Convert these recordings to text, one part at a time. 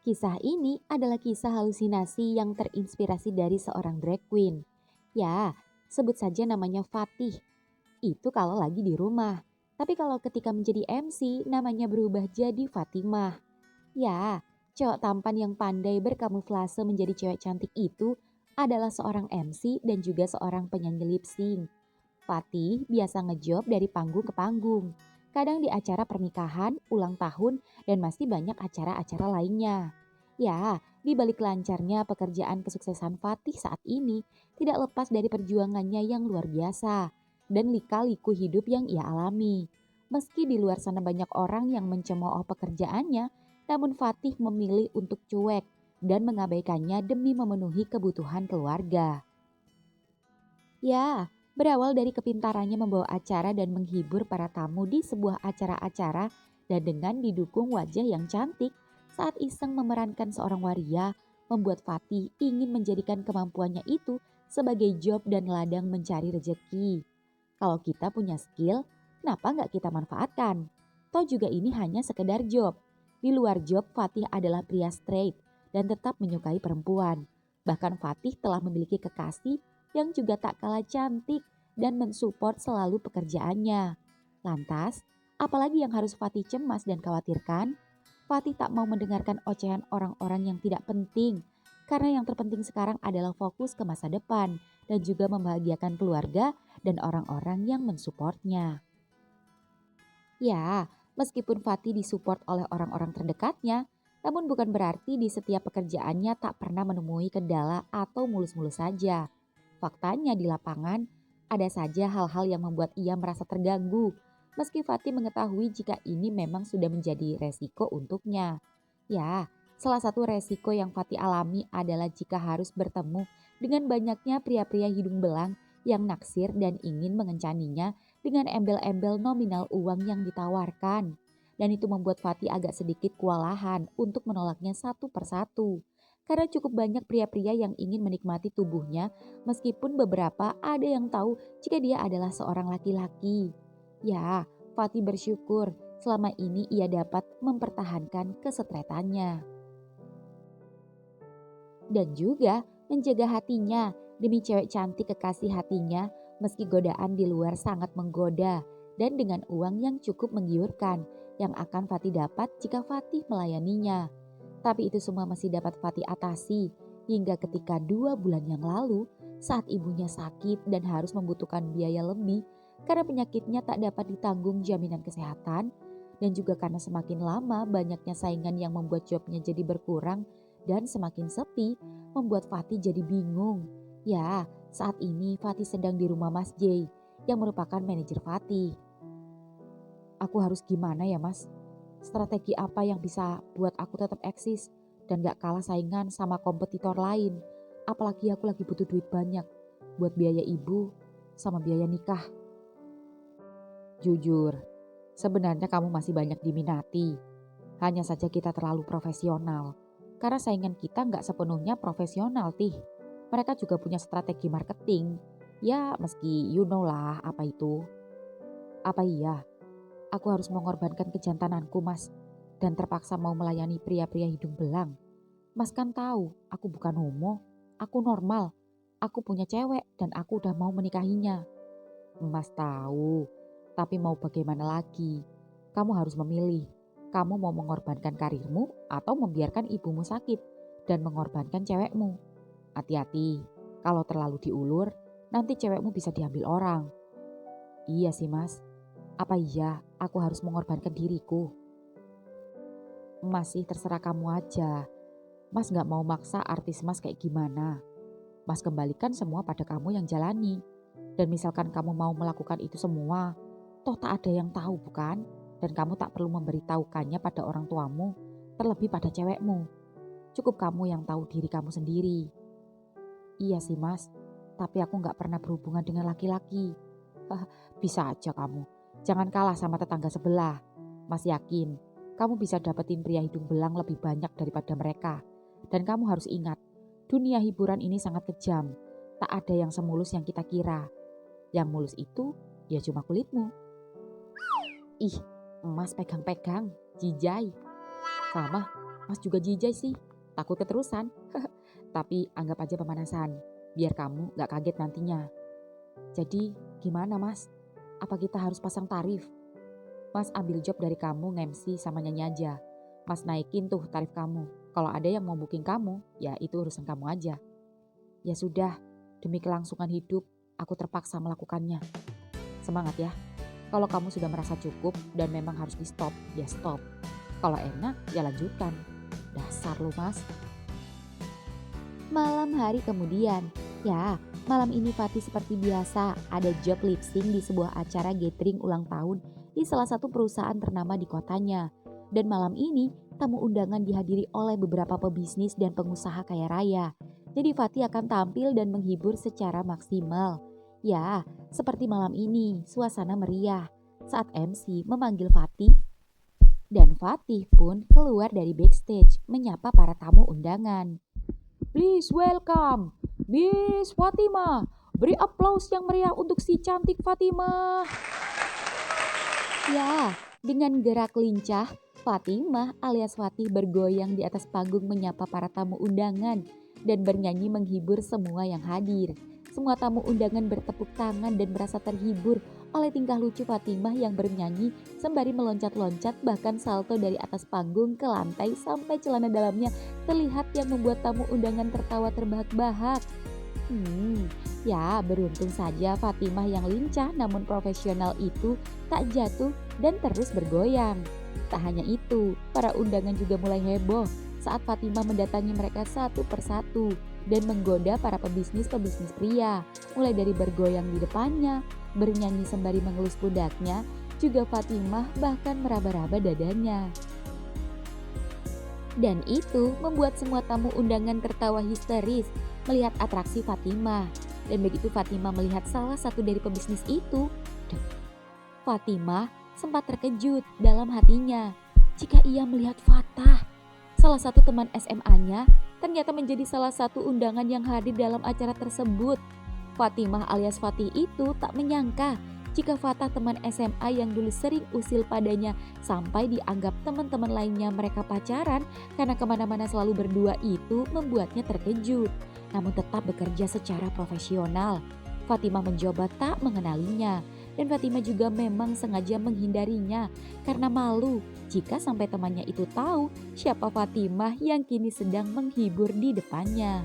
Kisah ini adalah kisah halusinasi yang terinspirasi dari seorang drag queen. Ya, sebut saja namanya Fatih. Itu kalau lagi di rumah. Tapi kalau ketika menjadi MC namanya berubah jadi Fatimah. Ya, cowok tampan yang pandai berkamuflase menjadi cewek cantik itu adalah seorang MC dan juga seorang penyanyi lip sync. Fatih biasa ngejob dari panggung ke panggung. Kadang di acara pernikahan, ulang tahun, dan masih banyak acara-acara lainnya. Ya, di balik lancarnya pekerjaan kesuksesan Fatih saat ini tidak lepas dari perjuangannya yang luar biasa dan lika-liku hidup yang ia alami. Meski di luar sana banyak orang yang mencemooh pekerjaannya, namun Fatih memilih untuk cuek dan mengabaikannya demi memenuhi kebutuhan keluarga. Ya, berawal dari kepintarannya membawa acara dan menghibur para tamu di sebuah acara-acara dan dengan didukung wajah yang cantik saat iseng memerankan seorang waria, membuat Fatih ingin menjadikan kemampuannya itu sebagai job dan ladang mencari rejeki. Kalau kita punya skill, kenapa nggak kita manfaatkan? Toh juga ini hanya sekedar job. Di luar job, Fatih adalah pria straight dan tetap menyukai perempuan. Bahkan Fatih telah memiliki kekasih yang juga tak kalah cantik dan mensupport selalu pekerjaannya. Lantas, apalagi yang harus Fatih cemas dan khawatirkan? Fatih tak mau mendengarkan ocehan orang-orang yang tidak penting. Karena yang terpenting sekarang adalah fokus ke masa depan dan juga membahagiakan keluarga dan orang-orang yang mensupportnya. Ya, meskipun Fatih disupport oleh orang-orang terdekatnya, namun bukan berarti di setiap pekerjaannya tak pernah menemui kendala atau mulus-mulus saja. Faktanya di lapangan, ada saja hal-hal yang membuat ia merasa terganggu, meski Fatih mengetahui jika ini memang sudah menjadi resiko untuknya. Ya, salah satu resiko yang Fatih alami adalah jika harus bertemu dengan banyaknya pria-pria hidung belang yang naksir dan ingin mengencaninya dengan embel-embel nominal uang yang ditawarkan. Dan itu membuat Fatih agak sedikit kewalahan untuk menolaknya satu persatu. Karena cukup banyak pria-pria yang ingin menikmati tubuhnya meskipun beberapa ada yang tahu jika dia adalah seorang laki-laki. Ya, Fatih bersyukur selama ini ia dapat mempertahankan kesetretannya. Dan juga menjaga hatinya demi cewek cantik kekasih hatinya meski godaan di luar sangat menggoda dan dengan uang yang cukup menggiurkan yang akan Fatih dapat jika Fatih melayaninya. Tapi itu semua masih dapat Fatih atasi hingga ketika 2 bulan yang lalu saat ibunya sakit dan harus membutuhkan biaya lebih karena penyakitnya tak dapat ditanggung jaminan kesehatan dan juga karena semakin lama banyaknya saingan yang membuat jobnya jadi berkurang dan semakin sepi membuat Fatih jadi bingung. Ya, saat ini Fatih sedang di rumah Mas J yang merupakan manajer Fatih. Aku harus gimana ya Mas? Strategi apa yang bisa buat aku tetap eksis dan gak kalah saingan sama kompetitor lain? Apalagi aku lagi butuh duit banyak buat biaya ibu sama biaya nikah. Jujur, sebenarnya kamu masih banyak diminati. Hanya saja kita terlalu profesional. Karena saingan kita nggak sepenuhnya profesional, Tih. Mereka juga punya strategi marketing. Ya, meski you know lah apa itu. Apa iya? Aku harus mengorbankan kejantananku, Mas. Dan terpaksa mau melayani pria-pria hidung belang. Mas kan tahu, aku bukan homo. Aku normal. Aku punya cewek dan aku udah mau menikahinya. Mas tahu, tapi mau bagaimana lagi? Kamu harus memilih. Kamu mau mengorbankan karirmu atau membiarkan ibumu sakit dan mengorbankan cewekmu. Hati-hati, kalau terlalu diulur, nanti cewekmu bisa diambil orang. Iya sih mas, apa iya aku harus mengorbankan diriku? Mas sih terserah kamu aja. Mas gak mau maksa artis mas kayak gimana. Mas kembalikan semua pada kamu yang jalani. Dan misalkan kamu mau melakukan itu semua, toh tak ada yang tahu bukan? Dan kamu tak perlu memberitahukannya pada orang tuamu, terlebih pada cewekmu. Cukup kamu yang tahu diri kamu sendiri. Iya sih mas, tapi aku gak pernah berhubungan dengan laki-laki. Hah, bisa aja kamu. Jangan kalah sama tetangga sebelah. Mas yakin, kamu bisa dapetin pria hidung belang lebih banyak daripada mereka. Dan kamu harus ingat, dunia hiburan ini sangat kejam. Tak ada yang semulus yang kita kira. Yang mulus itu ya cuma kulitmu. Ih, emas pegang-pegang, jijai. Sama, Mas juga jijai sih, takut keterusan. Tapi anggap aja pemanasan, biar kamu gak kaget nantinya. Jadi gimana mas? Apa kita harus pasang tarif? Mas ambil job dari kamu nge-MC sama nyanyi aja. Mas naikin tuh tarif kamu. Kalau ada yang mau booking kamu, ya itu urusan kamu aja. Ya sudah, demi kelangsungan hidup, aku terpaksa melakukannya. Semangat ya. Kalau kamu sudah merasa cukup dan memang harus di stop, ya stop. Kalau enak, ya lanjutkan. Dasar lu mas. Malam hari kemudian, ya malam ini Fatih seperti biasa ada job lip sync di sebuah acara gathering ulang tahun di salah satu perusahaan ternama di kotanya. Dan malam ini tamu undangan dihadiri oleh beberapa pebisnis dan pengusaha kaya raya. Jadi Fatih akan tampil dan menghibur secara maksimal. Ya, seperti malam ini suasana meriah saat MC memanggil Fatih dan Fatih pun keluar dari backstage menyapa para tamu undangan. Please welcome Miss Fatima. Beri aplaus yang meriah untuk si cantik Fatima. Ya, dengan gerak lincah, Fatimah alias Fatih bergoyang di atas panggung menyapa para tamu undangan dan bernyanyi menghibur semua yang hadir. Semua tamu undangan bertepuk tangan dan merasa terhibur oleh tingkah lucu Fatimah yang bernyanyi sembari meloncat-loncat bahkan salto dari atas panggung ke lantai sampai celana dalamnya terlihat yang membuat tamu undangan tertawa terbahak-bahak. Ya beruntung saja Fatimah yang lincah namun profesional itu tak jatuh dan terus bergoyang. Tak hanya itu, para undangan juga mulai heboh saat Fatimah mendatangi mereka satu persatu dan menggoda para pebisnis-pebisnis pria. Mulai dari bergoyang di depannya, bernyanyi sembari mengelus pundaknya, juga Fatimah bahkan meraba-raba dadanya. Dan itu membuat semua tamu undangan tertawa histeris melihat atraksi Fatimah. Dan begitu Fatimah melihat salah satu dari pebisnis itu, Fatimah sempat terkejut dalam hatinya jika ia melihat Fatah, salah satu teman SMA-nya, ternyata menjadi salah satu undangan yang hadir dalam acara tersebut. Fatimah alias Fatih itu tak menyangka jika Fatah teman SMA yang dulu sering usil padanya sampai dianggap teman-teman lainnya mereka pacaran karena kemana-mana selalu berdua itu membuatnya terkejut. Namun tetap bekerja secara profesional. Fatimah mencoba tak mengenalinya dan Fatimah juga memang sengaja menghindarinya karena malu jika sampai temannya itu tahu siapa Fatimah yang kini sedang menghibur di depannya.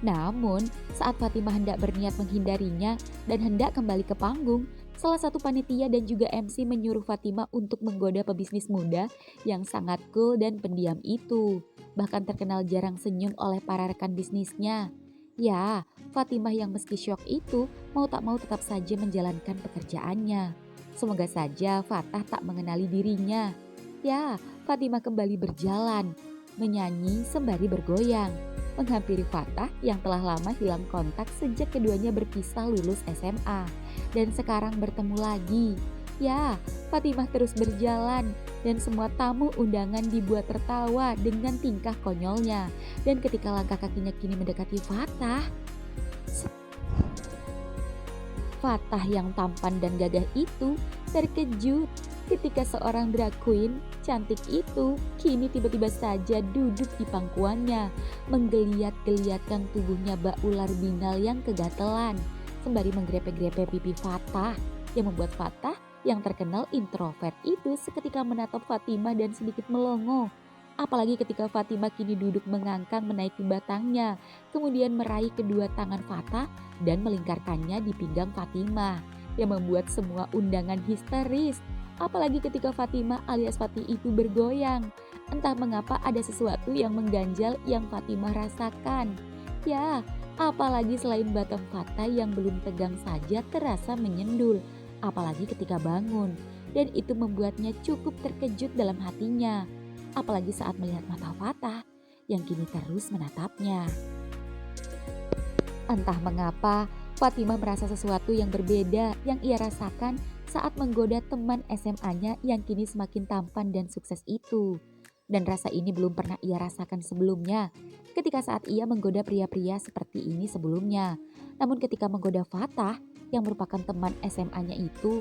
Namun saat Fatimah hendak berniat menghindarinya dan hendak kembali ke panggung, salah satu panitia dan juga MC menyuruh Fatimah untuk menggoda pebisnis muda yang sangat cool dan pendiam itu. Bahkan terkenal jarang senyum oleh para rekan bisnisnya. Ya, Fatimah yang meski syok itu mau tak mau tetap saja menjalankan pekerjaannya. Semoga saja Fatah tak mengenali dirinya. Ya, Fatimah kembali berjalan, menyanyi sembari bergoyang, menghampiri Fatah yang telah lama hilang kontak sejak keduanya berpisah lulus SMA dan sekarang bertemu lagi. Ya, Fatimah terus berjalan dan semua tamu undangan dibuat tertawa dengan tingkah konyolnya. Dan ketika langkah kakinya kini mendekati Fatah, Fatah yang tampan dan gagah itu terkejut ketika seorang drag queen cantik itu kini tiba-tiba saja duduk di pangkuannya, menggeliat-geliatkan tubuhnya bak ular binal yang kegatelan, sembari menggrepe-grepe pipi Fatah yang membuat Fatah yang terkenal introvert itu seketika menatap Fatimah dan sedikit melongo. Apalagi ketika Fatimah kini duduk mengangkang menaiki batangnya, kemudian meraih kedua tangan Fatah dan melingkarkannya di pinggang Fatimah yang membuat semua undangan histeris. Apalagi ketika Fatimah alias Fatih itu bergoyang. Entah mengapa ada sesuatu yang mengganjal yang Fatimah rasakan. Ya, apalagi selain batang Fatah yang belum tegang saja terasa menyendul. Apalagi ketika bangun. Dan itu membuatnya cukup terkejut dalam hatinya. Apalagi saat melihat mata Fatah yang kini terus menatapnya. Entah mengapa Fatimah merasa sesuatu yang berbeda yang ia rasakan saat menggoda teman SMA-nya yang kini semakin tampan dan sukses itu. Dan rasa ini belum pernah ia rasakan sebelumnya ketika saat ia menggoda pria-pria seperti ini sebelumnya. Namun ketika menggoda Fatah yang merupakan teman SMA-nya itu,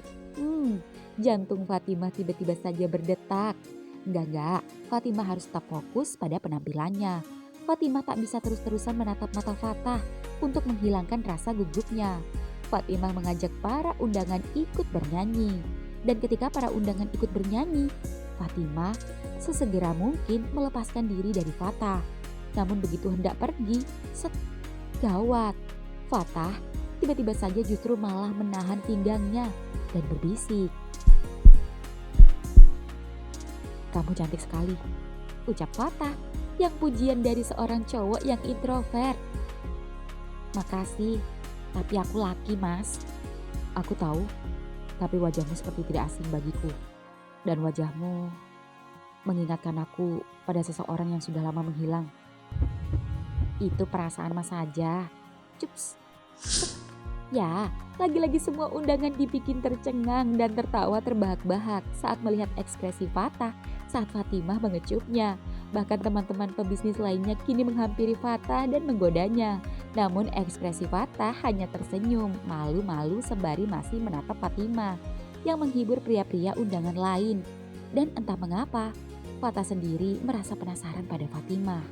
jantung Fatimah tiba-tiba saja berdetak. Enggak. Fatimah harus tetap fokus pada penampilannya. Fatimah tak bisa terus-terusan menatap mata Fatah untuk menghilangkan rasa gugupnya. Fatimah mengajak para undangan ikut bernyanyi. Dan ketika para undangan ikut bernyanyi, Fatimah sesegera mungkin melepaskan diri dari Fatah. Namun begitu hendak pergi, gawat. Fatah tiba-tiba saja justru malah menahan pinggangnya dan berbisik. "Kamu cantik sekali," ucap Fatah yang pujian dari seorang cowok yang introvert. "Makasih, tapi aku laki, Mas." "Aku tahu, tapi wajahmu seperti tidak asing bagiku. Dan wajahmu mengingatkan aku pada seseorang yang sudah lama menghilang." "Itu perasaan Mas saja." Cups. Ya, lagi-lagi semua undangan dibikin tercengang dan tertawa terbahak-bahak saat melihat ekspresi Fatah saat Fatimah mengecupnya. Bahkan teman-teman pebisnis lainnya kini menghampiri Fatah dan menggodanya. Namun ekspresi Fatah hanya tersenyum, malu-malu sembari masih menatap Fatimah yang menghibur pria-pria undangan lain. Dan entah mengapa, Fatah sendiri merasa penasaran pada Fatimah.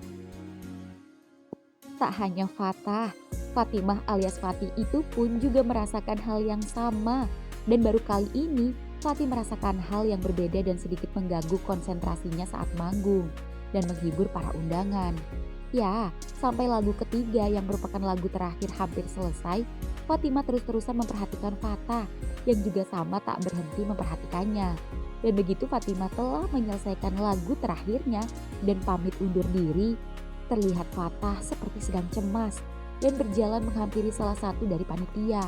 Tak hanya Fatah, Fatimah alias Fatih itu pun juga merasakan hal yang sama. Dan baru kali ini Fatih merasakan hal yang berbeda dan sedikit mengganggu konsentrasinya saat manggung dan menghibur para undangan. Ya, sampai lagu ketiga yang merupakan lagu terakhir hampir selesai, Fatimah terus-terusan memperhatikan Fatah yang juga sama tak berhenti memperhatikannya. Dan begitu Fatimah telah menyelesaikan lagu terakhirnya dan pamit undur diri, terlihat Fatah seperti sedang cemas dan berjalan menghampiri salah satu dari panitia.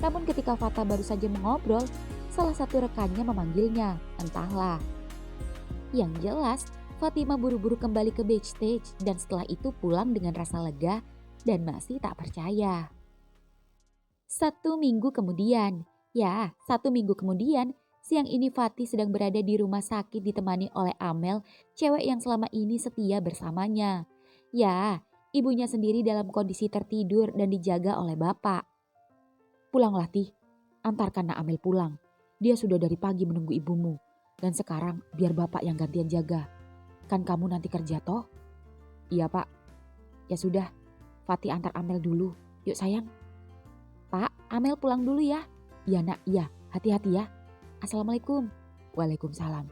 Namun ketika Fatah baru saja mengobrol, salah satu rekannya memanggilnya, entahlah. Yang jelas, Fatimah buru-buru kembali ke backstage dan setelah itu pulang dengan rasa lega dan masih tak percaya. 1 minggu kemudian, siang ini Fatih sedang berada di rumah sakit ditemani oleh Amel, cewek yang selama ini setia bersamanya. Ya, ibunya sendiri dalam kondisi tertidur dan dijaga oleh bapak. "Pulanglah Tih, antarkan Nak Amel pulang. Dia sudah dari pagi menunggu ibumu. Dan sekarang biar bapak yang gantian jaga. Kan kamu nanti kerja toh?" "Iya Pak." "Ya sudah, Fatih antar Amel dulu. Yuk sayang." "Pak, Amel pulang dulu ya." "Iya Nak, iya. Hati-hati ya. Assalamualaikum." "Waalaikumsalam."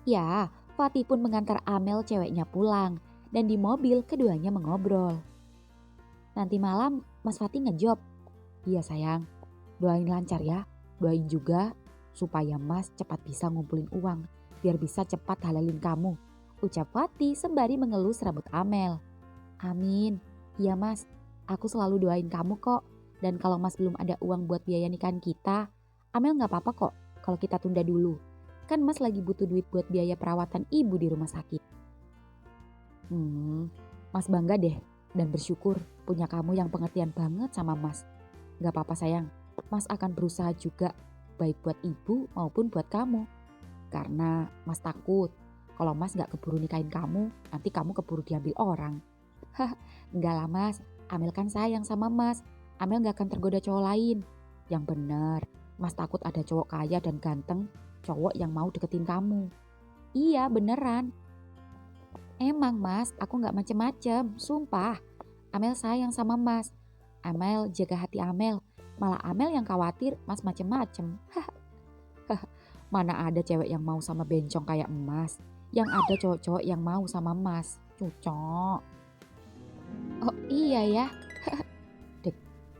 Ya, Fatih pun mengantar Amel ceweknya pulang dan di mobil keduanya mengobrol. "Nanti malam Mas Fatih ngejob?" "Iya sayang, doain lancar ya. Doain juga supaya Mas cepat bisa ngumpulin uang biar bisa cepat halalin kamu," ucap Fatih sembari mengelus rambut Amel. "Amin, iya Mas, aku selalu doain kamu kok. Dan kalau Mas belum ada uang buat biaya nikahan kita, Amel gak apa-apa kok kalau kita tunda dulu. Kan Mas lagi butuh duit buat biaya perawatan ibu di rumah sakit." Mas bangga deh dan bersyukur punya kamu yang pengertian banget sama Mas. Gak apa-apa sayang, Mas akan berusaha juga baik buat ibu maupun buat kamu. Karena Mas takut kalau Mas gak keburu nikahin kamu, nanti kamu keburu diambil orang. "Hah, enggak lah Mas, Amel kan sayang sama Mas. Amel gak akan tergoda cowok lain." "Yang bener, Mas takut ada cowok kaya dan ganteng, cowok yang mau deketin kamu." "Iya beneran. Emang Mas, aku gak macem-macem, sumpah. Amel sayang sama Mas. Amel jaga hati Amel, malah Amel yang khawatir Mas macem-macem." "Mana ada cewek yang mau sama bencong kayak Mas. Yang ada cowok-cowok yang mau sama Mas, cucok." "Oh iya ya." Dek.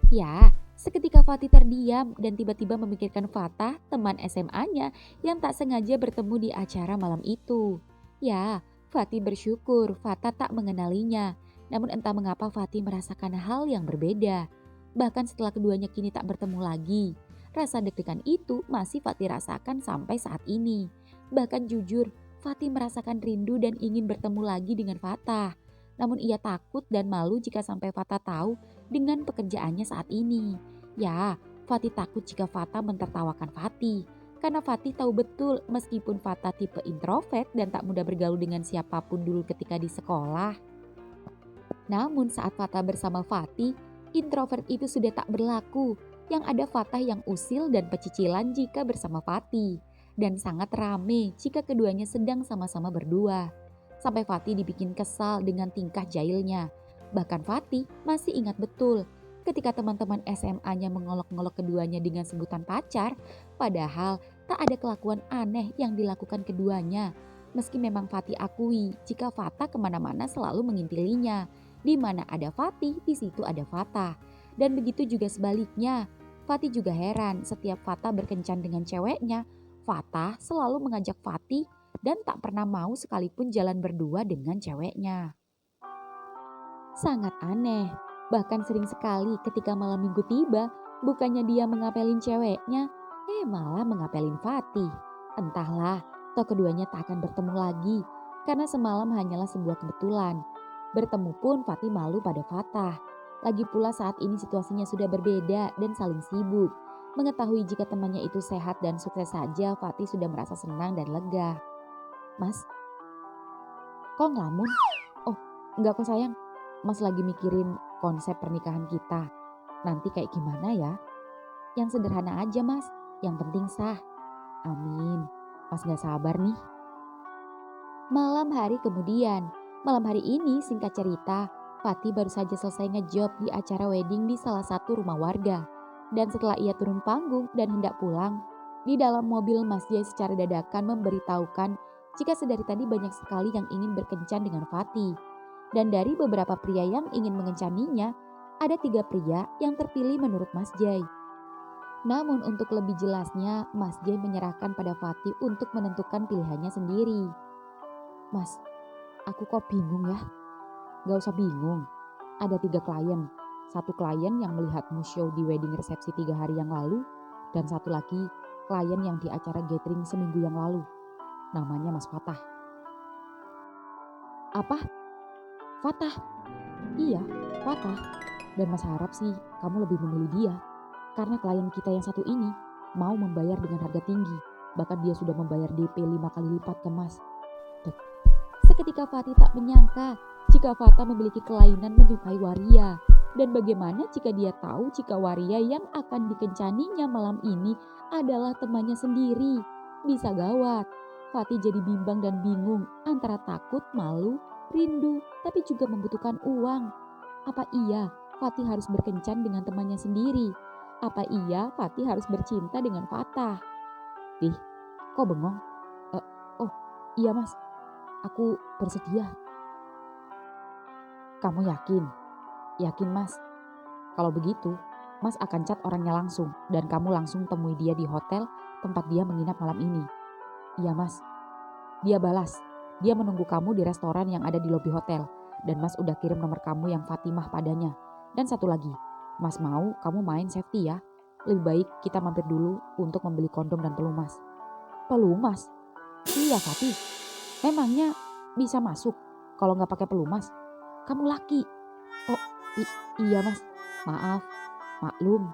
Ya, seketika Fatih terdiam dan tiba-tiba memikirkan Fatah, teman SMA-nya yang tak sengaja bertemu di acara malam itu. Ya, Fatih bersyukur Fatah tak mengenalinya. Namun entah mengapa Fatih merasakan hal yang berbeda. Bahkan setelah keduanya kini tak bertemu lagi, rasa deg-degan itu masih Fatih rasakan sampai saat ini. Bahkan jujur, Fatih merasakan rindu dan ingin bertemu lagi dengan Fatah. Namun ia takut dan malu jika sampai Fatah tahu dengan pekerjaannya saat ini. Ya, Fatih takut jika Fatah mentertawakan Fatih. Karena Fatih tahu betul meskipun Fatah tipe introvert dan tak mudah bergaul dengan siapapun dulu ketika di sekolah. Namun saat Fatah bersama Fatih, introvert itu sudah tak berlaku. Yang ada Fatah yang usil dan pecicilan jika bersama Fatih. dan sangat rame jika keduanya sedang sama-sama berdua. Sampai Fatih dibikin kesal dengan tingkah jahilnya. Bahkan Fatih masih ingat betul ketika teman-teman SMA-nya mengolok-ngolok keduanya dengan sebutan pacar, padahal tak ada kelakuan aneh yang dilakukan keduanya. Meski memang Fatih akui jika Fatah kemana-mana selalu mengintilinya. Di mana ada Fatih, di situ ada Fatah. Dan begitu juga sebaliknya. Fatih juga heran setiap Fatah berkencan dengan ceweknya. Fatah selalu mengajak Fatih dan tak pernah mau sekalipun jalan berdua dengan ceweknya. Sangat aneh, bahkan sering sekali ketika malam minggu tiba, bukannya dia mengapelin ceweknya, malah mengapelin Fatih. Entahlah, toh keduanya tak akan bertemu lagi, karena semalam hanyalah sebuah kebetulan. Bertemu pun Fatih malu pada Fatah. Lagi pula saat ini situasinya sudah berbeda dan saling sibuk. Mengetahui jika temannya itu sehat dan sukses saja, Fatih sudah merasa senang dan lega. Mas, kok ngelamun? Oh, enggak kok sayang. Mas lagi mikirin konsep pernikahan kita. Nanti kayak gimana ya? Yang sederhana aja mas, yang penting sah. Amin. Mas gak sabar nih. Malam hari kemudian, malam hari ini singkat cerita, Fatih baru saja selesai ngejob di acara wedding di salah satu rumah warga. Dan setelah ia turun panggung dan hendak pulang, di dalam mobil Mas Jai secara dadakan memberitahukan jika sedari tadi banyak sekali yang ingin berkencan dengan Fatih. Dan dari beberapa pria yang ingin mengencaninya, ada 3 pria yang terpilih menurut Mas Jai. Namun untuk lebih jelasnya, Mas Jai menyerahkan pada Fatih untuk menentukan pilihannya sendiri. Mas, aku kok bingung ya? Gak usah bingung, ada 3 klien. Satu klien yang melihatmu show di wedding resepsi 3 hari yang lalu, dan satu lagi klien yang di acara gathering seminggu yang lalu. Namanya Mas Fatah. Apa? Fatah? Iya, Fatah. Dan Mas harap sih kamu lebih memilih dia. Karena klien kita yang satu ini mau membayar dengan harga tinggi. Bahkan dia sudah membayar DP 5 kali lipat ke Mas. Tuh. Seketika Fatih tak menyangka jika Fatah memiliki kelainan menyukai Waria. Dan bagaimana jika dia tahu jika Waria yang akan dikencaninya malam ini adalah temannya sendiri. Bisa gawat. Fatih jadi bimbang dan bingung antara takut, malu, rindu, tapi juga membutuhkan uang. Apa iya Fatih harus berkencan dengan temannya sendiri? Apa iya Fatih harus bercinta dengan Fatah? Ih, kok bengong? Oh, iya mas, aku bersedia. Kamu yakin? Yakin mas? Kalau begitu, mas akan cat orangnya langsung dan kamu langsung temui dia di hotel tempat dia menginap malam ini. Iya mas. Dia balas, dia menunggu kamu di restoran yang ada di lobi hotel. Dan mas udah kirim nomor kamu yang Fatimah padanya. Dan satu lagi, mas mau kamu main safety ya. Lebih baik kita mampir dulu untuk membeli kondom dan pelumas. Pelumas? Iya Fatih, memangnya bisa masuk kalau nggak pakai pelumas? Kamu laki. Oh iya mas, maaf, maklum.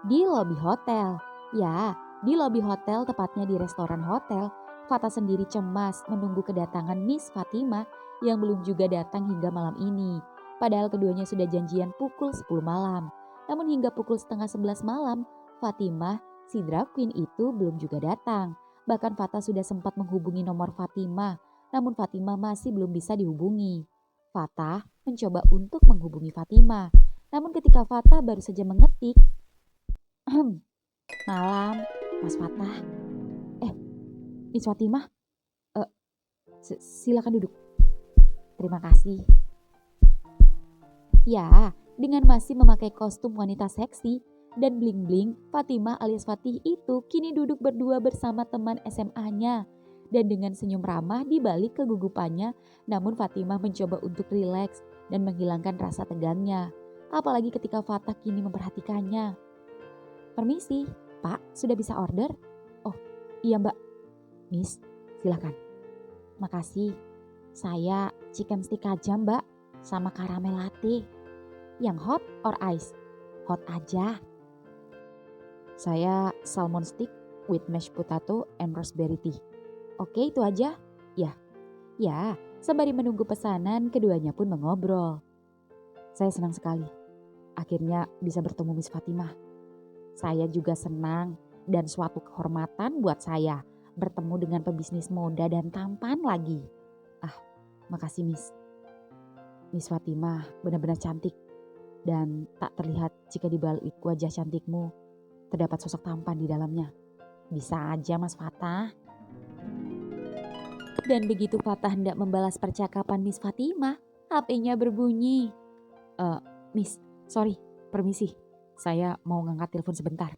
Di lobi hotel, ya di lobi hotel tepatnya di restoran hotel, Fatah sendiri cemas menunggu kedatangan Miss Fatimah yang belum juga datang hingga malam ini. Padahal keduanya sudah janjian pukul 10 malam. Namun hingga pukul setengah 11 malam, Fatimah, si drag queen itu belum juga datang. Bahkan Fatah sudah sempat menghubungi nomor Fatimah, namun Fatimah masih belum bisa dihubungi. Fatah mencoba untuk menghubungi Fatimah, namun ketika Fatah baru saja mengetik, malam, Mas Fatah. Miss Fatimah, eh, silakan duduk. Terima kasih. Ya, dengan masih memakai kostum wanita seksi dan bling-bling, Fatimah alias Fatih itu kini duduk berdua bersama teman SMA-nya. Dan dengan senyum ramah di balik kegugupannya, namun Fatimah mencoba untuk rileks dan menghilangkan rasa tegangnya. Apalagi ketika Fatah kini memperhatikannya. Permisi, Pak, sudah bisa order? Oh, iya Mbak. Miss, silakan. Makasih. Saya chicken stick aja Mbak, sama caramel latte. Yang hot or ice? Hot aja. Saya salmon stick with mashed potato and raspberry tea. Oke, itu aja? Ya, sembari menunggu pesanan, keduanya pun mengobrol. Saya senang sekali. Akhirnya bisa bertemu Miss Fatimah. Saya juga senang dan suatu kehormatan buat saya bertemu dengan pebisnis muda dan tampan lagi. Ah, makasih Miss. Miss Fatimah benar-benar cantik dan tak terlihat jika di balik wajah cantikmu terdapat sosok tampan di dalamnya. Bisa aja Mas Fatah. Dan begitu Fatah hendak membalas percakapan Miss Fatimah, HP-nya berbunyi. Miss, sorry, permisi. Saya mau ngangkat telepon sebentar.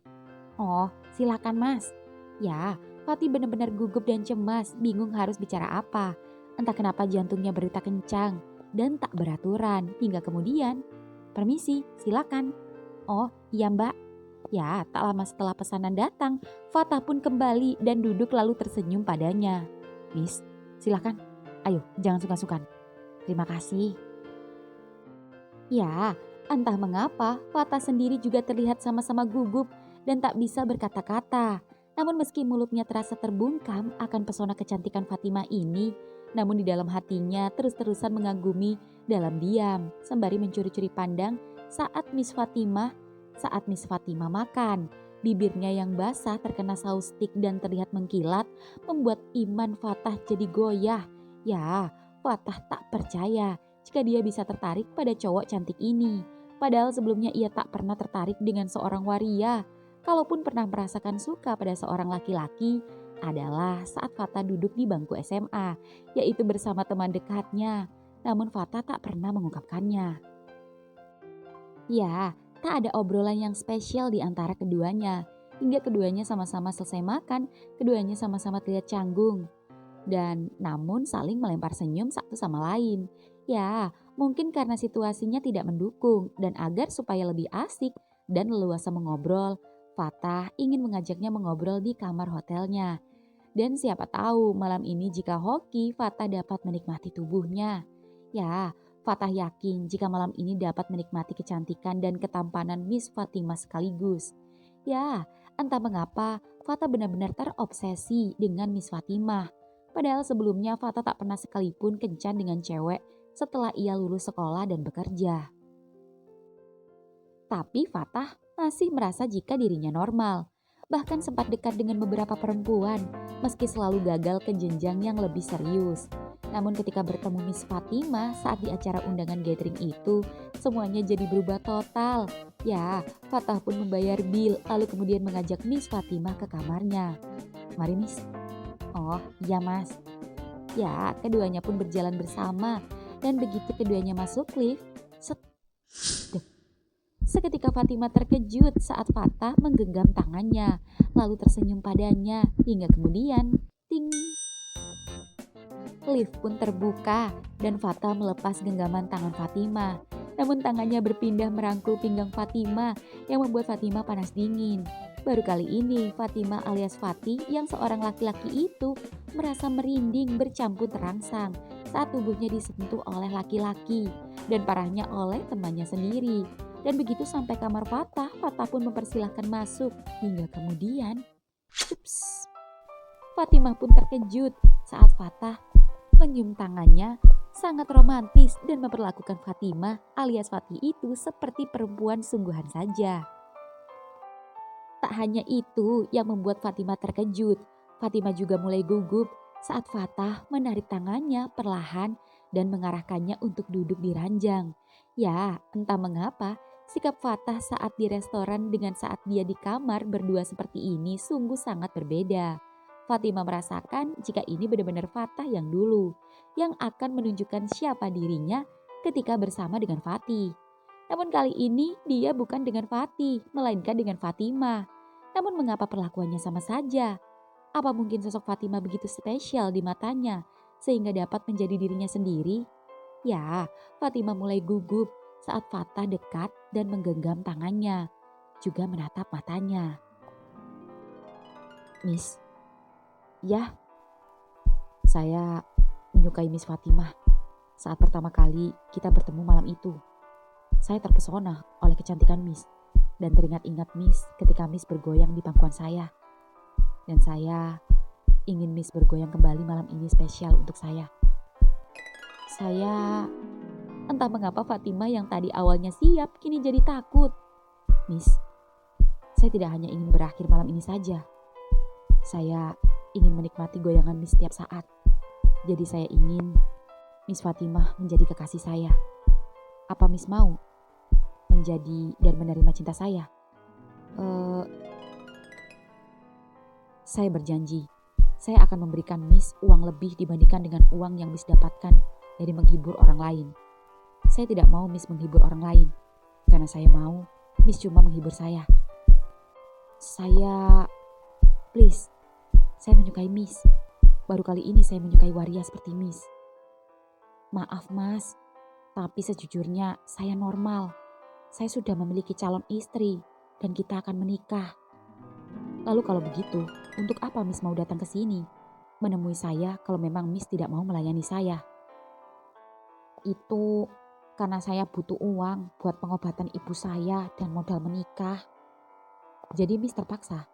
Oh, silakan Mas. Ya, Fatih benar-benar gugup dan cemas, bingung harus bicara apa. Entah kenapa jantungnya berdetak kencang dan tak beraturan hingga kemudian, permisi, silakan. Oh, iya Mbak. Ya, tak lama setelah pesanan datang, Fatah pun kembali dan duduk lalu tersenyum padanya. Miss, silakan. Ayo, jangan sungkan-sungkan. Terima kasih. Ya, entah mengapa Fatah sendiri juga terlihat sama-sama gugup dan tak bisa berkata-kata. Namun meski mulutnya terasa terbungkam akan pesona kecantikan Fatimah ini, namun di dalam hatinya terus-terusan mengagumi dalam diam sembari mencuri-curi pandang saat Miss Fatimah makan. Bibirnya yang basah terkena saus stik dan terlihat mengkilat membuat iman Fatah jadi goyah. Ya, Fatah tak percaya jika dia bisa tertarik pada cowok cantik ini. Padahal sebelumnya ia tak pernah tertarik dengan seorang waria. Kalaupun pernah merasakan suka pada seorang laki-laki adalah saat Fatah duduk di bangku SMA, yaitu bersama teman dekatnya. Namun Fatah tak pernah mengungkapkannya. Ya, tak ada obrolan yang spesial di antara keduanya. Hingga keduanya sama-sama selesai makan, keduanya sama-sama terlihat canggung. Dan namun saling melempar senyum satu sama lain. Ya, mungkin karena situasinya tidak mendukung dan agar supaya lebih asik dan leluasa mengobrol, Fatah ingin mengajaknya mengobrol di kamar hotelnya. Dan siapa tahu malam ini jika hoki, Fatah dapat menikmati tubuhnya. Ya, Fatah yakin jika malam ini dapat menikmati kecantikan dan ketampanan Miss Fatimah sekaligus. Ya, entah mengapa Fatah benar-benar terobsesi dengan Miss Fatimah. Padahal sebelumnya Fatah tak pernah sekalipun kencan dengan cewek setelah ia lulus sekolah dan bekerja. Tapi Fatah masih merasa jika dirinya normal. Bahkan sempat dekat dengan beberapa perempuan meski selalu gagal ke jenjang yang lebih serius. Namun ketika bertemu Miss Fatimah saat di acara undangan gathering itu, semuanya jadi berubah total. Ya, Fatah pun membayar bil lalu kemudian mengajak Miss Fatimah ke kamarnya. Mari Miss. Oh iya Mas. Ya, keduanya pun berjalan bersama dan begitu keduanya masuk lift, seketika Fatimah terkejut saat Fatah menggenggam tangannya, lalu tersenyum padanya hingga kemudian, ting. Lift pun terbuka dan Fatah melepas genggaman tangan Fatimah. Namun tangannya berpindah merangkul pinggang Fatimah yang membuat Fatimah panas dingin. Baru kali ini Fatimah alias Fatih yang seorang laki-laki itu merasa merinding bercampur terangsang saat tubuhnya disentuh oleh laki-laki dan parahnya oleh temannya sendiri. Dan begitu sampai kamar Fatah, Fatah pun mempersilahkan masuk hingga kemudian, ups, Fatimah pun terkejut saat Fatah menyium tangannya sangat romantis dan memperlakukan Fatimah alias Fatih itu seperti perempuan sungguhan saja. Tak hanya itu yang membuat Fatimah terkejut, Fatimah juga mulai gugup saat Fatah menarik tangannya perlahan dan mengarahkannya untuk duduk di ranjang. Ya, entah mengapa sikap Fatah saat di restoran dengan saat dia di kamar berdua seperti ini sungguh sangat berbeda. Fatimah merasakan jika ini benar-benar Fatah yang dulu, yang akan menunjukkan siapa dirinya ketika bersama dengan Fatih. Namun kali ini dia bukan dengan Fatih, melainkan dengan Fatimah. Namun mengapa perlakuannya sama saja? Apa mungkin sosok Fatimah begitu spesial di matanya sehingga dapat menjadi dirinya sendiri? Ya, Fatimah mulai gugup saat Fatah dekat dan menggenggam tangannya, juga menatap matanya. Miss, ya, saya menyukai Miss Fatimah. Saat pertama kali kita bertemu malam itu, saya terpesona oleh kecantikan Miss dan teringat-ingat Miss ketika Miss bergoyang di pangkuan saya. Dan saya ingin Miss bergoyang kembali malam ini spesial untuk saya. Entah mengapa Fatimah yang tadi awalnya siap kini jadi takut. Miss, Saya tidak hanya ingin berakhir malam ini saja. Saya ingin menikmati goyangan Miss setiap saat. Jadi saya ingin Miss Fatimah menjadi kekasih saya. Apa Miss mau menjadi dan menerima cinta saya? Saya berjanji, saya akan memberikan Miss uang lebih dibandingkan dengan uang yang Miss dapatkan dari menghibur orang lain. Saya tidak mau Miss menghibur orang lain, karena saya mau Miss cuma menghibur saya. Please, saya menyukai Miss. Baru kali ini saya menyukai waria seperti Miss. Maaf Mas, tapi sejujurnya saya normal. Saya sudah memiliki calon istri dan kita akan menikah. Lalu kalau begitu, untuk apa Miss mau datang ke sini? Menemui saya kalau memang Miss tidak mau melayani saya. Itu karena saya butuh uang buat pengobatan ibu saya dan modal menikah. Jadi Miss terpaksa?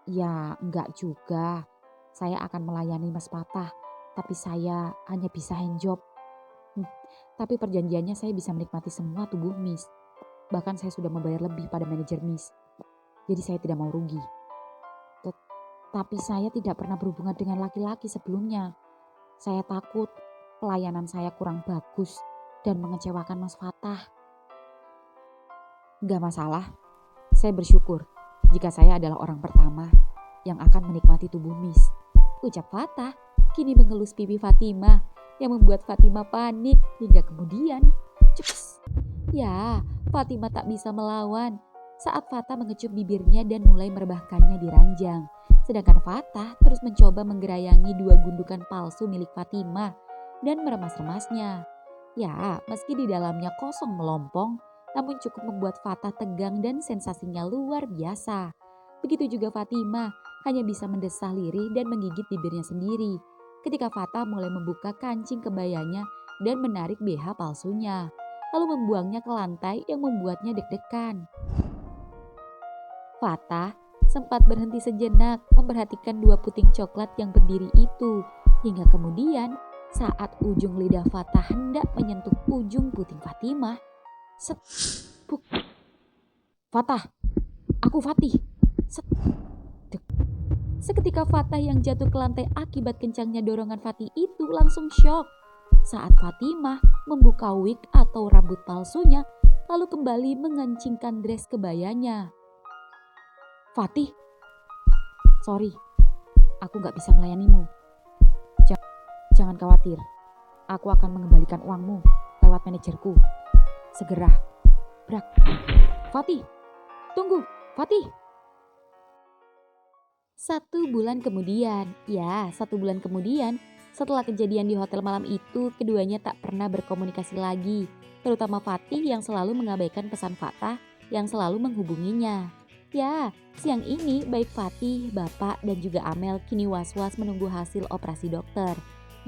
Ya enggak juga. Saya akan melayani Mas Fatah, tapi saya hanya bisa handjob. Tapi perjanjiannya saya bisa menikmati semua tubuh Miss. Bahkan saya sudah membayar lebih pada manajer Miss. Jadi saya tidak mau rugi. Tapi saya tidak pernah berhubungan dengan laki-laki sebelumnya. Saya takut pelayanan saya kurang bagus dan mengecewakan Mas Fatah. Gak masalah, saya bersyukur jika saya adalah orang pertama yang akan menikmati tubuh Miss. Ucap Fatah kini mengelus pipi Fatimah yang membuat Fatimah panik hingga kemudian ceps. Ya, Fatimah tak bisa melawan saat Fatah mengecup bibirnya dan mulai merebahkannya di ranjang. Sedangkan Fatah terus mencoba menggerayangi dua gundukan palsu milik Fatimah dan meremas-remasnya. Ya, meski di dalamnya kosong melompong, namun cukup membuat Fatah tegang dan sensasinya luar biasa. Begitu juga Fatimah hanya bisa mendesah lirih dan menggigit bibirnya sendiri ketika Fatah mulai membuka kancing kebayanya dan menarik BH palsunya, lalu membuangnya ke lantai yang membuatnya deg-degan. Fatah sempat berhenti sejenak memperhatikan dua puting coklat yang berdiri itu, hingga kemudian saat ujung lidah Fatah hendak menyentuh ujung puting Fatimah, set, buk. Fatah, aku Fatih. Set, dek. Seketika Fatah yang jatuh ke lantai akibat kencangnya dorongan Fatih itu langsung syok saat Fatimah membuka wig atau rambut palsunya lalu kembali mengencingkan dress kebayanya. Fatih, sorry, aku gak bisa melayanimu. Jangan khawatir, aku akan mengembalikan uangmu lewat manajerku. Segera, brak. Fatih, tunggu, Fatih. 1 bulan kemudian, setelah kejadian di hotel malam itu, keduanya tak pernah berkomunikasi lagi. Terutama Fatih yang selalu mengabaikan pesan Fatah yang selalu menghubunginya. Ya, siang ini baik Fatih, Bapak, dan juga Amel kini was-was menunggu hasil operasi dokter.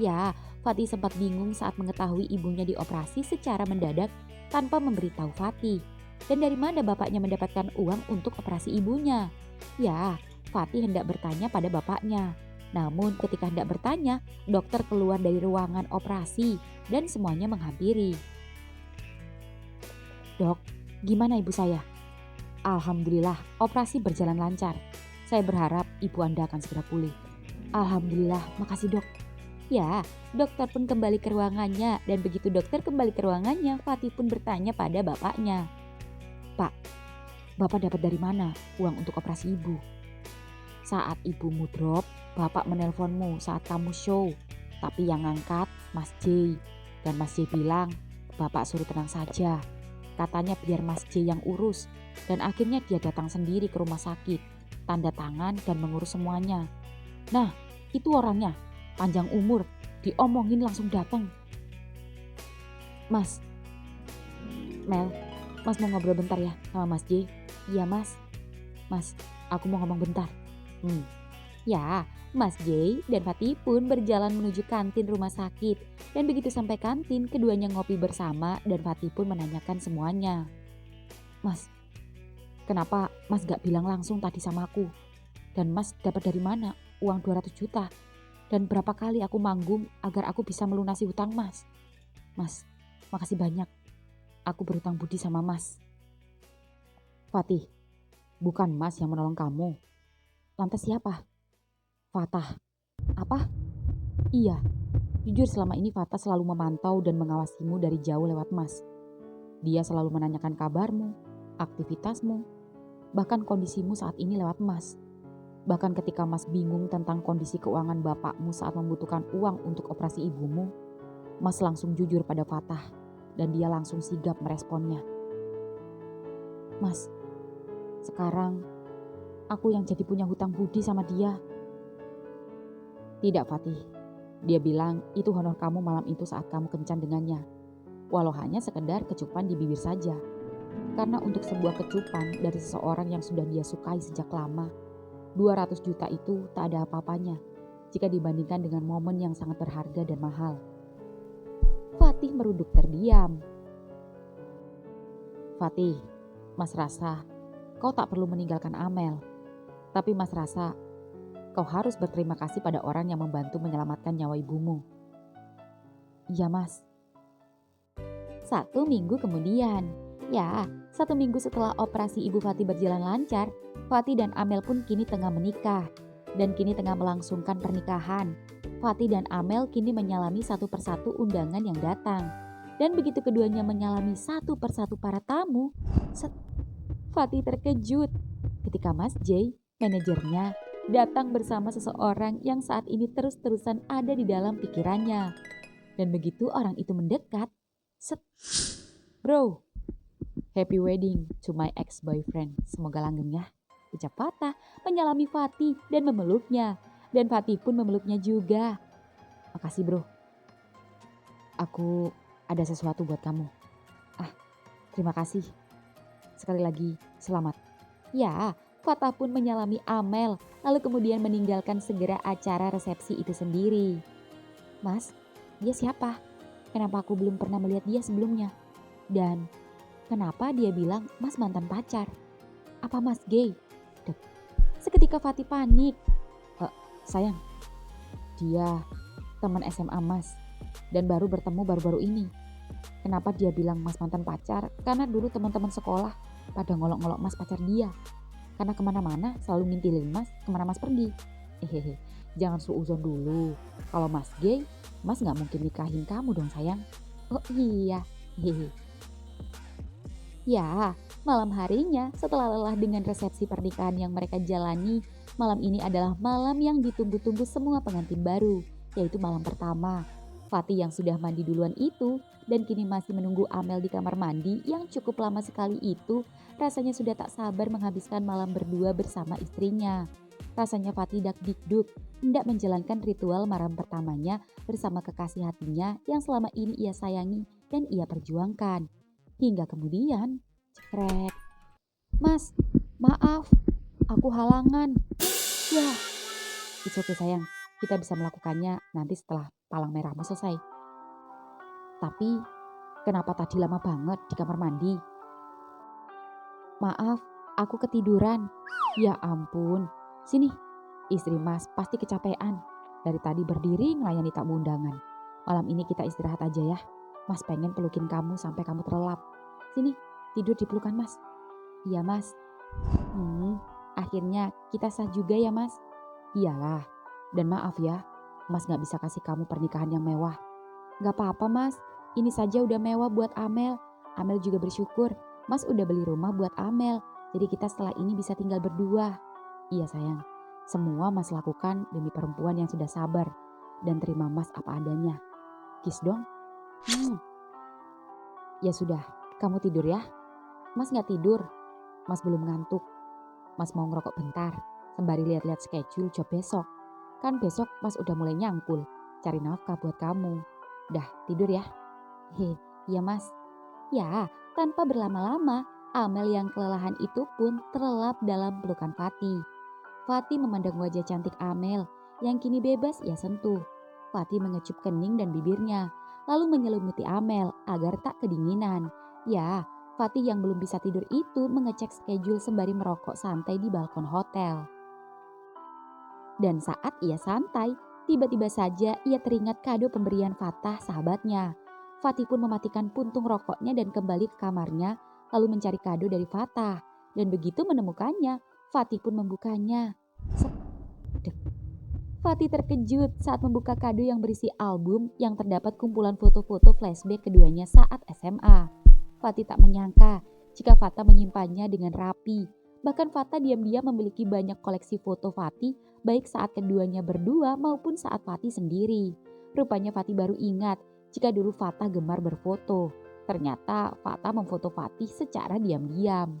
Ya, Fatih sempat bingung saat mengetahui ibunya dioperasi secara mendadak tanpa memberitahu Fatih. Dan dari mana bapaknya mendapatkan uang untuk operasi ibunya? Ya, Fatih hendak bertanya pada bapaknya. Namun ketika hendak bertanya, dokter keluar dari ruangan operasi dan semuanya menghampiri. Dok, gimana ibu saya? Alhamdulillah, operasi berjalan lancar. Saya berharap ibu Anda akan segera pulih. Alhamdulillah, makasih dok. Ya, dokter pun kembali ke ruangannya dan begitu dokter kembali ke ruangannya, Fatih pun bertanya pada bapaknya. Pak, Bapak dapat dari mana uang untuk operasi ibu? Saat ibumu drop, Bapak menelponmu saat kamu show. Tapi yang ngangkat Mas J. Dan Mas J bilang, Bapak suruh tenang saja. Katanya biar Mas J yang urus. Dan akhirnya dia datang sendiri ke rumah sakit. Tanda tangan dan mengurus semuanya. Nah, itu orangnya. Panjang umur, diomongin langsung datang. Mas, Mel, Mas mau ngobrol bentar ya sama Mas J? Iya Mas. Mas, aku mau ngomong bentar. Ya, Mas J dan Fatih pun berjalan menuju kantin rumah sakit. Dan begitu sampai kantin, keduanya ngopi bersama dan Fatih pun menanyakan semuanya. Mas, kenapa Mas gak bilang langsung tadi sama aku? Dan Mas dapat dari mana uang 200 juta? Dan berapa kali aku manggung agar aku bisa melunasi hutang Mas? Mas, makasih banyak. Aku berhutang budi sama Mas. Fatih, Bukan Mas yang menolong kamu. Lantas siapa? Fatah. Apa? Iya, jujur selama ini Fatah selalu memantau dan mengawasimu dari jauh lewat Mas. Dia selalu menanyakan kabarmu, aktivitasmu, bahkan kondisimu saat ini lewat Mas. Bahkan ketika Mas bingung tentang kondisi keuangan bapakmu saat membutuhkan uang untuk operasi ibumu, Mas langsung jujur pada Fatah dan dia langsung sigap meresponnya. Mas, sekarang aku yang jadi punya hutang budi sama dia. Tidak Fatih, dia bilang itu honor kamu malam itu saat kamu kencan dengannya. Walau hanya sekedar kecupan di bibir saja. Karena untuk sebuah kecupan dari seseorang yang sudah dia sukai sejak lama, 200 juta itu tak ada apa-apanya jika dibandingkan dengan momen yang sangat berharga dan mahal. Fatih meruduk terdiam. Fatih, Mas rasa kau tak perlu meninggalkan Amel. Tapi Mas rasa kau harus berterima kasih pada orang yang membantu menyelamatkan nyawa ibumu. Iya Mas. 1 minggu kemudian. Ya, 1 minggu setelah operasi Ibu Fatih berjalan lancar, Fatih dan Amel pun kini tengah menikah. Dan kini tengah melangsungkan pernikahan. Fatih dan Amel kini menyalami satu persatu undangan yang datang. Dan begitu keduanya menyalami satu persatu para tamu, Fatih terkejut ketika Mas J, manajernya, datang bersama seseorang yang saat ini terus-terusan ada di dalam pikirannya. Dan begitu orang itu mendekat, Bro, happy wedding to my ex-boyfriend. Semoga langgeng ya. ucap Fatah menyalami Fatih dan memeluknya. Dan Fatih pun memeluknya juga. Makasih bro. Aku ada sesuatu buat kamu. Terima kasih. Sekali lagi, selamat. Ya, Fatah pun menyalami Amel, lalu kemudian meninggalkan segera acara resepsi itu sendiri. Mas, dia siapa? Kenapa aku belum pernah melihat dia sebelumnya? Dan kenapa dia bilang Mas mantan pacar? Apa Mas gay? Seketika Fatih panik. Sayang, dia teman SMA Mas dan baru bertemu baru-baru ini. Kenapa dia bilang Mas mantan pacar? Karena dulu teman-teman sekolah pada ngolok-ngolok Mas pacar dia. Karena kemana-mana selalu ngintilin Mas kemana Mas pergi. Hehehe, jangan suuzon dulu. Kalau Mas gay, Mas gak mungkin nikahin kamu dong sayang. Oh iya, hehe. Ya, malam harinya setelah lelah dengan resepsi pernikahan yang mereka jalani, malam ini adalah malam yang ditunggu-tunggu semua pengantin baru, yaitu malam pertama. Fatih yang sudah mandi duluan itu dan kini masih menunggu Amel di kamar mandi yang cukup lama sekali itu, rasanya sudah tak sabar menghabiskan malam berdua bersama istrinya. Rasanya Fatih dak-dikduk, hendak menjalankan ritual malam pertamanya bersama kekasih hatinya yang selama ini ia sayangi dan ia perjuangkan. Hingga kemudian, cekrek. Mas, maaf, aku halangan. Ya, It's okay sayang, kita bisa melakukannya nanti setelah palang merahmu selesai. Tapi kenapa tadi lama banget di kamar mandi? maaf, aku ketiduran. Ya ampun, sini, istri Mas pasti kecapean. Dari tadi berdiri melayani tamu undangan. Malam ini kita istirahat aja ya. Mas pengen pelukin kamu sampai kamu terlelap. Sini, tidur di pelukan Mas. Iya mas. Akhirnya kita sah juga ya mas. Iyalah, dan maaf ya, Mas gak bisa kasih kamu pernikahan yang mewah. Gak apa-apa mas, ini saja udah mewah buat Amel. Amel juga bersyukur, mas udah beli rumah buat Amel. Jadi kita setelah ini bisa tinggal berdua. Iya sayang, semua Mas lakukan demi perempuan yang sudah sabar dan terima Mas apa adanya. Kiss dong. Ya sudah, kamu tidur ya. Mas gak tidur. Mas belum ngantuk. Mas mau ngerokok bentar, sembari lihat-lihat schedule job besok. Kan besok Mas udah mulai nyangkul, cari nafkah buat kamu. Dah tidur ya. Iya mas. Ya, tanpa berlama-lama, Amel yang kelelahan itu pun terlelap dalam pelukan Fatih. Fatih memandang wajah cantik Amel yang kini bebas ia sentuh. Fatih mengecup kening dan bibirnya, lalu menyelimuti Amel agar tak kedinginan. Ya, Fatih yang belum bisa tidur itu mengecek schedule sembari merokok santai di balkon hotel. Dan saat ia santai, tiba-tiba saja ia teringat kado pemberian Fatah sahabatnya. Fatih pun mematikan puntung rokoknya dan kembali ke kamarnya lalu mencari kado dari Fatah. Dan begitu menemukannya, Fatih pun membukanya. Sedek. Fatih terkejut saat membuka kado yang berisi album yang terdapat kumpulan foto-foto flashback keduanya saat SMA. Fatih tak menyangka jika Fatah menyimpannya dengan rapi. Bahkan Fatah diam-diam memiliki banyak koleksi foto Fatih baik saat keduanya berdua maupun saat Fatih sendiri. Rupanya Fatih baru ingat jika dulu Fatah gemar berfoto. Ternyata Fatah memfoto Fatih secara diam-diam.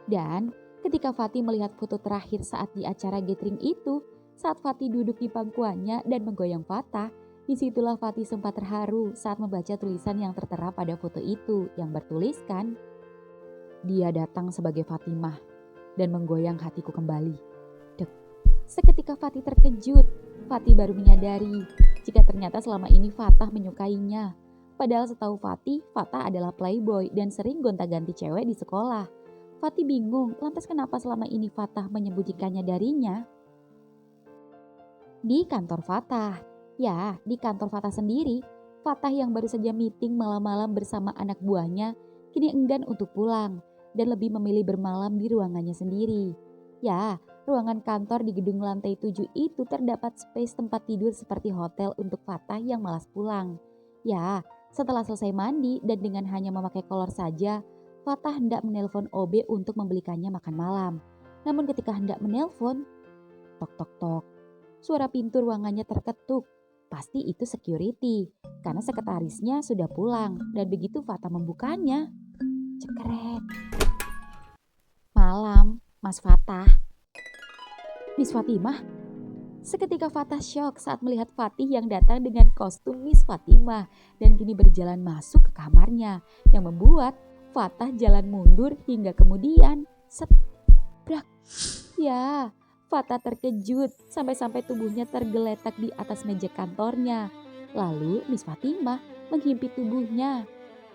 Dan ketika Fatih melihat foto terakhir saat di acara gathering itu, saat Fatih duduk di pangkuannya dan menggoyang Fatah, disitulah Fatih sempat terharu saat membaca tulisan yang tertera pada foto itu yang bertuliskan, "Dia datang sebagai Fatimah dan menggoyang hatiku kembali." Dek. Seketika Fatih terkejut, Fatih baru menyadari jika ternyata selama ini Fatah menyukainya. Padahal setahu Fatih, Fatah adalah playboy dan sering gonta-ganti cewek di sekolah. Fatih bingung, lantas kenapa selama ini Fatah menyembunyikannya darinya? Di kantor Fatah. Ya, di kantor Fatah sendiri, Fatah yang baru saja meeting malam-malam bersama anak buahnya, kini enggan untuk pulang dan lebih memilih bermalam di ruangannya sendiri. Ya, ruangan kantor di gedung lantai 7 itu terdapat space tempat tidur seperti hotel untuk Fatah yang malas pulang. Ya, setelah selesai mandi dan dengan hanya memakai kolor saja, Fatah hendak menelpon OB untuk membelikannya makan malam. Namun ketika hendak menelpon, tok tok tok, suara pintu ruangannya terketuk. Pasti itu security, karena sekretarisnya sudah pulang dan begitu Fatah membukanya. Cekret. Malam, Mas Fatah. Miss Fatimah? Seketika Fatah syok saat melihat Fatih yang datang dengan kostum Miss Fatimah dan kini berjalan masuk ke kamarnya yang membuat Fatah jalan mundur hingga kemudian setbrak. Ya, Fatah terkejut sampai-sampai tubuhnya tergeletak di atas meja kantornya. Lalu Miss Fatimah menghimpit tubuhnya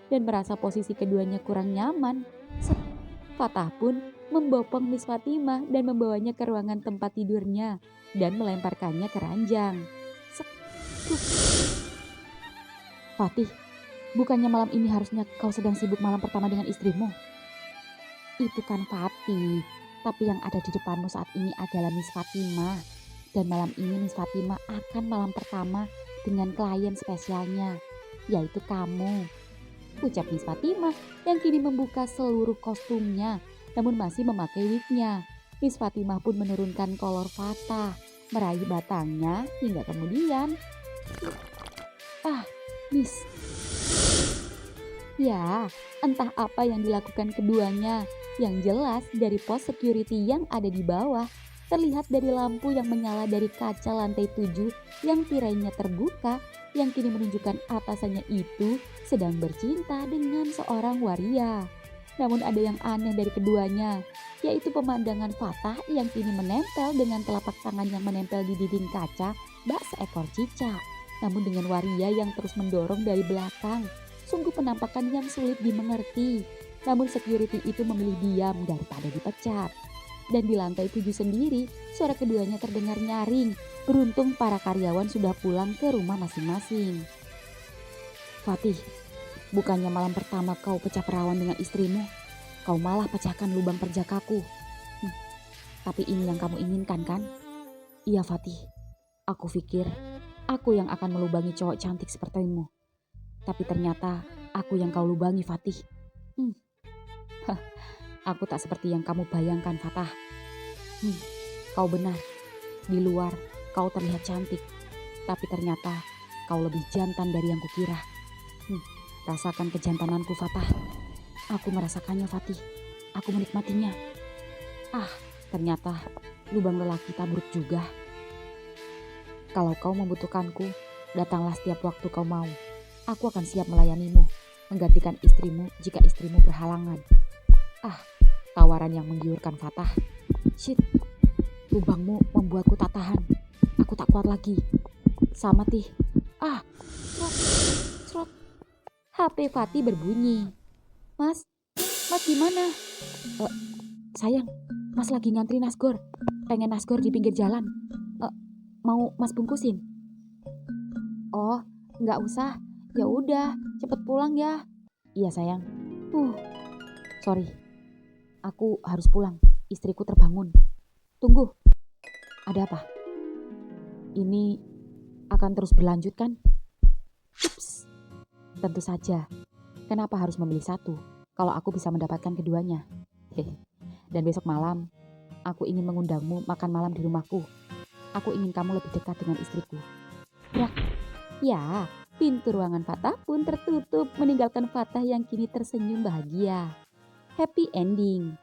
dan merasa posisi keduanya kurang nyaman. Fatah pun membopong Miss Fatimah dan membawanya ke ruangan tempat tidurnya dan melemparkannya ke ranjang. Fatih, bukannya malam ini harusnya kau sedang sibuk malam pertama dengan istrimu? Itu kan Fatih, tapi yang ada di depanmu saat ini adalah Miss Fatimah. Dan malam ini Miss Fatimah akan malam pertama dengan klien spesialnya, yaitu kamu. Ucap Miss Fatimah yang kini membuka seluruh kostumnya namun masih memakai wignya. Miss Fatimah pun menurunkan kolor Fatah, meraih batangnya hingga kemudian, Miss. Ya, entah apa yang dilakukan keduanya. Yang jelas dari pos security yang ada di bawah, terlihat dari lampu yang menyala dari kaca lantai 7 yang tirainya terbuka, yang kini menunjukkan atasannya itu sedang bercinta dengan seorang waria. Namun ada yang aneh dari keduanya, yaitu pemandangan Fatah yang kini menempel dengan telapak tangan yang menempel di dinding kaca bak seekor cicak. Namun dengan waria yang terus mendorong dari belakang. Sungguh penampakan yang sulit dimengerti. Namun security itu memilih diam daripada dipecat. Dan di lantai 7 sendiri, suara keduanya terdengar nyaring. Beruntung para karyawan sudah pulang ke rumah masing-masing. Fatih, bukannya malam pertama kau pecah perawan dengan istrimu, kau malah pecahkan lubang perjakaku. Tapi ini yang kamu inginkan kan? Iya Fatih, aku pikir aku yang akan melubangi cowok cantik sepertimu. Tapi ternyata aku yang kau lubangi Fatih. Aku tak seperti yang kamu bayangkan Fatah. Kau benar, di luar kau terlihat cantik. Tapi ternyata kau lebih jantan dari yang kukira. Rasakan kejantananku Fatah. Aku merasakannya Fatih. Aku menikmatinya. Ternyata lubang lelaki tak buruk juga. Kalau kau membutuhkanku, datanglah setiap waktu kau mau. Aku akan siap melayanimu, menggantikan istrimu jika istrimu berhalangan. Tawaran yang menggiurkan Fatah. Shit, lubangmu membuatku tak tahan. Aku tak kuat lagi. Sama Tih. Srot. HP Fatih berbunyi. Mas gimana? Sayang, Mas lagi ngantri nasgor. Pengen nasgor di pinggir jalan. Mau Mas bungkusin? Oh, nggak usah. Ya udah, cepet pulang ya. Iya sayang. Sorry. Aku harus pulang. Istriku terbangun. Tunggu, ada apa? Ini akan terus berlanjut kan? Ups, tentu saja. Kenapa harus memilih satu kalau aku bisa mendapatkan keduanya? Hehe. Dan besok malam, aku ingin mengundangmu makan malam di rumahku. Aku ingin kamu lebih dekat dengan istriku. Brak. Ya, pintu ruangan Fatah pun tertutup meninggalkan Fatah yang kini tersenyum bahagia. Happy ending.